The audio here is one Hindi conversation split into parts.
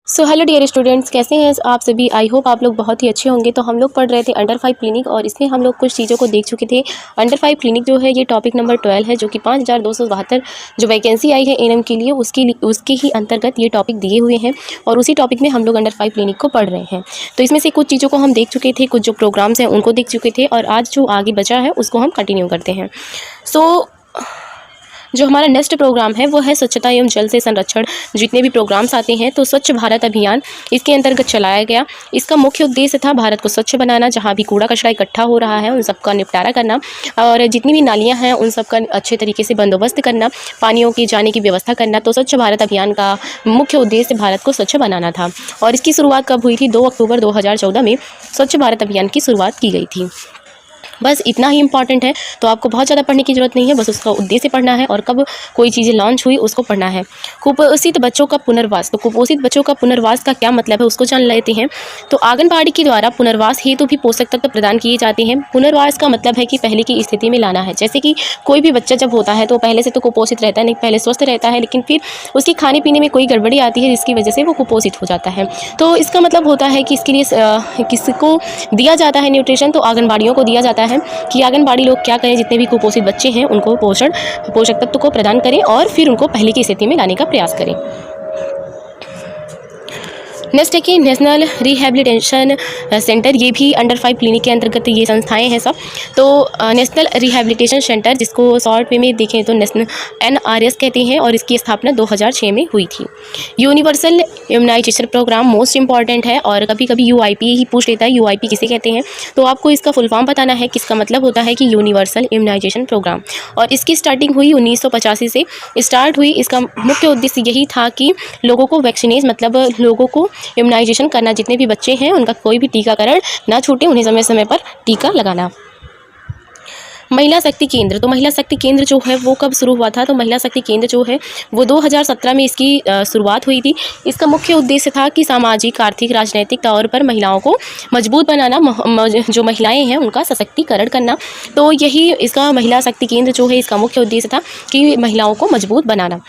सो हेलो डियर स्टूडेंट्स, कैसे हैं आप सभी। आई होप आप लोग बहुत ही अच्छे होंगे। तो हम लोग पढ़ रहे थे अंडर 5 क्लिनिक और इसमें हम लोग कुछ चीज़ों को देख चुके थे। अंडर 5 क्लिनिक जो है ये टॉपिक नंबर 12 है, जो कि 5272 जो वैकेंसी आई है एएनएम के लिए उसके ही अंतर्गत ये टॉपिक दिए हुए हैं और उसी टॉपिक में हम लोग अंडर 5 क्लिनिक को पढ़ रहे हैं। तो इसमें से कुछ चीज़ों को हम देख चुके थे, कुछ जो प्रोग्राम्स हैं उनको देख चुके थे और आज जो आगे बचा है उसको हम कंटिन्यू करते हैं। जो हमारा नेक्स्ट प्रोग्राम है वो है स्वच्छता एवं जल से संरक्षण। जितने भी प्रोग्राम्स आते हैं तो स्वच्छ भारत अभियान इसके अंतर्गत चलाया गया। इसका मुख्य उद्देश्य था भारत को स्वच्छ बनाना, जहाँ भी कूड़ा कचरा इकट्ठा हो रहा है उन सबका निपटारा करना और जितनी भी नालियाँ हैं उन सबका अच्छे तरीके से बंदोबस्त करना, पानियों की जाने की व्यवस्था करना। तो स्वच्छ भारत अभियान का मुख्य उद्देश्य भारत को स्वच्छ बनाना था और इसकी शुरुआत कब हुई थी? 2 अक्टूबर 2014 में स्वच्छ भारत अभियान की शुरुआत की गई थी। बस इतना ही इंपॉर्टेंट है, तो आपको बहुत ज़्यादा पढ़ने की ज़रूरत नहीं है, बस उसका उद्देश्य पढ़ना है और कब कोई चीज़ें लॉन्च हुई उसको पढ़ना है। कुपोषित बच्चों का पुनर्वास। तो कुपोषित बच्चों का पुनर्वास का क्या मतलब है उसको जान लेते हैं। तो आंगनबाड़ी के द्वारा पुनर्वास हेतु भी पोषक तत्व प्रदान किए जाते हैं। पुनर्वास का मतलब है कि पहले की स्थिति में लाना है। जैसे कि कोई भी बच्चा जब होता है तो पहले से तो कुपोषित रहता है नहीं, पहले स्वस्थ रहता है, लेकिन फिर उसकी खाने पीने में कोई गड़बड़ी आती है जिसकी वजह से वो कुपोषित हो जाता है। तो इसका मतलब होता है कि इसके लिए किसको दिया जाता है न्यूट्रिशन? तो आंगनबाड़ियों को दिया जाता है कि आंगनबाड़ी लोग क्या करें, जितने भी कुपोषित बच्चे हैं उनको पोषक तत्व को प्रदान करें और फिर उनको पहले की स्थिति में लाने का प्रयास करें। नेक्स्ट है कि नेशनल रिहैबिलिटेशन सेंटर, ये भी अंडर 5 क्लिनिक के अंतर्गत ये संस्थाएं हैं सब। तो नेशनल रिहैबिलिटेशन सेंटर, जिसको शॉर्ट में देखें तो नेशनल NRS कहते हैं और इसकी स्थापना 2006 में हुई थी। Universal immunization programme most important है और कभी कभी UIP ही पूछ लेता है, UIP किसे कहते हैं। तो आपको इसका फुल फॉर्म बताना है कि इसका मतलब होता है कि यूनिवर्सल इम्यूनाइजेशन प्रोग्राम, और इसकी स्टार्टिंग हुई 1985 से स्टार्ट हुई। इसका मुख्य उद्देश्य यही था कि लोगों को वैक्सीनेज मतलब लोगों को इम्यूनाइजेशन करना, जितने भी बच्चे हैं उनका कोई भी टीकाकरण ना छूटे, उन्हें समय समय पर टीका लगाना। महिला शक्ति केंद्र। तो महिला शक्ति केंद्र जो है वो कब शुरू हुआ था? तो महिला शक्ति केंद्र जो है वो 2017 में इसकी शुरुआत हुई थी। इसका मुख्य उद्देश्य था कि सामाजिक, आर्थिक, राजनीतिक तौर पर महिलाओं को मजबूत बनाना, जो महिलाएं हैं उनका सशक्तिकरण करना। तो यही इसका महिला शक्ति केंद्र जो है इसका मुख्य उद्देश्य था कि महिलाओं को मजबूत बनाना।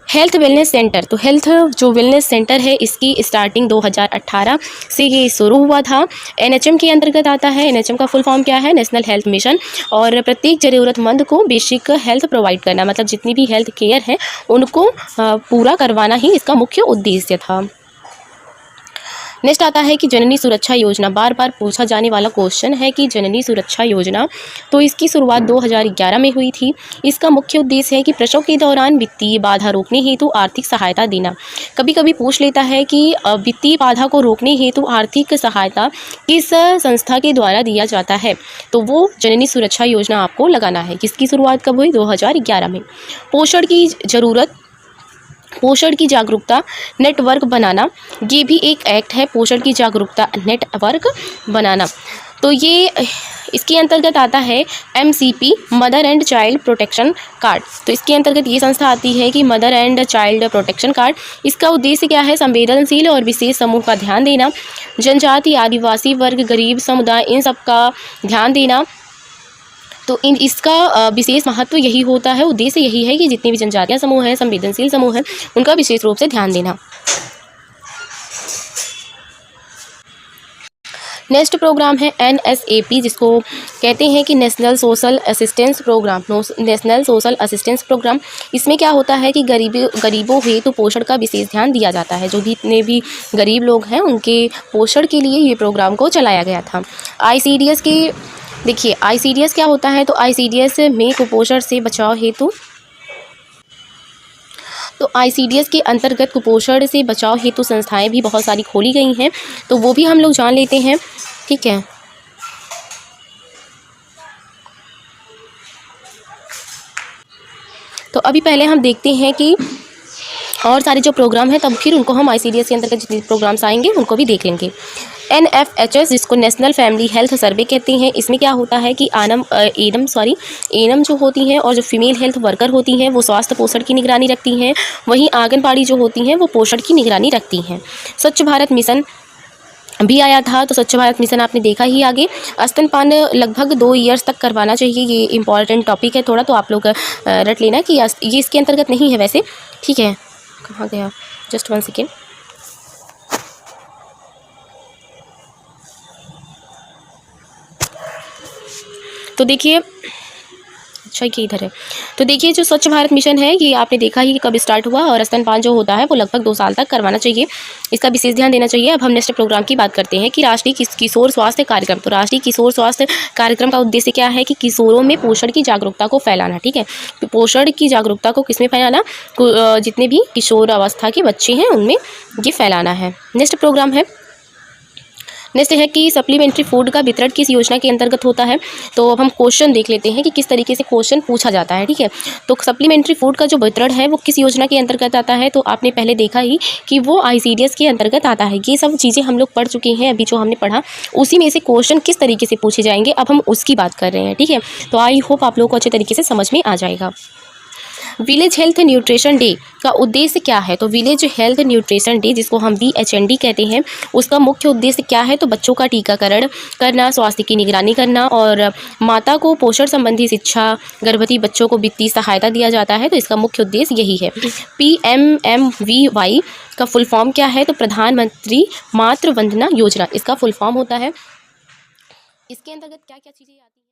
Health wellness centre. तो हेल्थ जो वेलनेस सेंटर है इसकी स्टार्टिंग 2018 से ये शुरू हुआ था। NHM के अंतर्गत आता है। NHM का फुल फॉर्म क्या है? National health mission. और प्रत्येक ज़रूरतमंद को बेसिक हेल्थ प्रोवाइड करना, मतलब जितनी भी हेल्थ केयर है उनको पूरा करवाना ही इसका मुख्य उद्देश्य था। नेक्स्ट आता है कि जननी सुरक्षा योजना। बार बार पूछा जाने वाला क्वेश्चन है कि जननी सुरक्षा योजना, तो इसकी शुरुआत 2011 में हुई थी। इसका मुख्य उद्देश्य है कि प्रसव के दौरान वित्तीय बाधा रोकने हेतु आर्थिक सहायता देना। कभी कभी पूछ लेता है कि वित्तीय बाधा को रोकने हेतु आर्थिक सहायता किस संस्था के द्वारा दिया जाता है? तो वो जननी सुरक्षा योजना आपको लगाना है। किसकी शुरुआत कब हुई? 2011 में। पोषण की ज़रूरत, पोषण की जागरूकता नेटवर्क बनाना, ये भी एक एक्ट है, पोषण की जागरूकता नेटवर्क बनाना। तो ये इसके अंतर्गत आता है MCP, mother and child protection card. तो इसके अंतर्गत ये संस्था आती है कि mother and child protection card. इसका उद्देश्य क्या है? संवेदनशील और विशेष समूह का ध्यान देना, जनजाति, आदिवासी वर्ग, गरीब समुदाय, इन सब का ध्यान देना। तो इसका विशेष महत्व यही होता है, उद्देश्य यही है कि जितने भी जनजातीय समूह हैं, संवेदनशील समूह हैं, उनका विशेष रूप से ध्यान देना। नेक्स्ट प्रोग्राम है NSAP, जिसको कहते हैं कि national social assistance programme. National social assistance programme, इसमें क्या होता है कि गरीबों हेतु पोषण का विशेष ध्यान दिया जाता है। जो भी इतने भी गरीब लोग हैं उनके पोषण के लिए ये प्रोग्राम को चलाया गया था। ICDS के देखिए, ICDS क्या होता है? तो ICDS में कुपोषण से बचाव हेतु, तो ICDS के अंतर्गत कुपोषण से बचाव हेतु संस्थाएं भी बहुत सारी खोली गई हैं, तो वो भी हम लोग जान लेते हैं। ठीक है, तो अभी पहले हम देखते हैं कि और सारे जो प्रोग्राम हैं, तब फिर उनको हम ICDS के अंतर्गत जितने प्रोग्राम्स आएंगे उनको भी देख लेंगे। NFHS, जिसको नेशनल फैमिली हेल्थ सर्वे कहते हैं, इसमें क्या होता है कि एनम जो होती हैं और जो फीमेल हेल्थ वर्कर होती हैं वो स्वास्थ्य पोषण की निगरानी रखती हैं, वहीं आंगनबाड़ी जो होती हैं वो पोषण की निगरानी रखती हैं। स्वच्छ भारत मिशन भी आया था, तो स्वच्छ भारत मिशन आपने देखा ही आगे। स्तनपान लगभग 2 ईयर्स तक करवाना चाहिए, ये इंपॉर्टेंट टॉपिक है थोड़ा, तो आप लोग रट लेना कि ये इसके अंतर्गत नहीं है वैसे। ठीक है, कहाँ गया? Just 1 second. तो देखिए, अच्छा ये इधर है। तो देखिए जो स्वच्छ भारत मिशन है ये आपने देखा ही कि कब स्टार्ट हुआ, और स्तनपान जो होता है वो लगभग 2 साल तक करवाना चाहिए। इसका विशेष ध्यान देना चाहिए। अब हम नेक्स्ट प्रोग्राम की बात करते हैं कि राष्ट्रीय किशोर स्वास्थ्य कार्यक्रम। तो राष्ट्रीय किशोर स्वास्थ्य कार्यक्रम का उद्देश्य क्या है कि किशोरों में पोषण की जागरूकता को फैलाना। ठीक है, तो पोषण की जागरूकता को किसमें फैलाना, जितने भी किशोर अवस्था के बच्चे हैं उनमें ये फैलाना है। नेक्स्ट प्रोग्राम है, नेक्स्ट है कि सप्लीमेंट्री फूड का वितरण किस योजना के अंतर्गत होता है। तो अब हम क्वेश्चन देख लेते हैं कि किस तरीके से क्वेश्चन पूछा जाता है। ठीक है, तो सप्लीमेंट्री फूड का जो वितरण है वो किस योजना के अंतर्गत आता है। तो आपने पहले देखा ही कि वो ICDS के अंतर्गत आता है। ये सब चीज़ें हम लोग पढ़ चुके हैं, अभी जो हमने पढ़ा उसी में से क्वेश्चन किस तरीके से पूछे जाएंगे अब हम उसकी बात कर रहे हैं। ठीक है, तो आई होप आप लोगों को अच्छे तरीके से समझ में आ जाएगा। विलेज हेल्थ न्यूट्रिशन डे का उद्देश्य क्या है। तो विलेज हेल्थ न्यूट्रिशन डे, जिसको हम VHND कहते हैं, उसका मुख्य उद्देश्य क्या है। तो बच्चों का टीकाकरण करना, स्वास्थ्य की निगरानी करना और माता को पोषण संबंधी शिक्षा, गर्भवती बच्चों को वित्तीय सहायता दिया जाता है। तो इसका मुख्य उद्देश्य यही है। PMMVY का फुल फॉर्म क्या है। तो प्रधानमंत्री मातृ वंदना योजना इसका फुल फॉर्म होता है। इसके अंतर्गत क्या क्या चीज़ें आती हैं।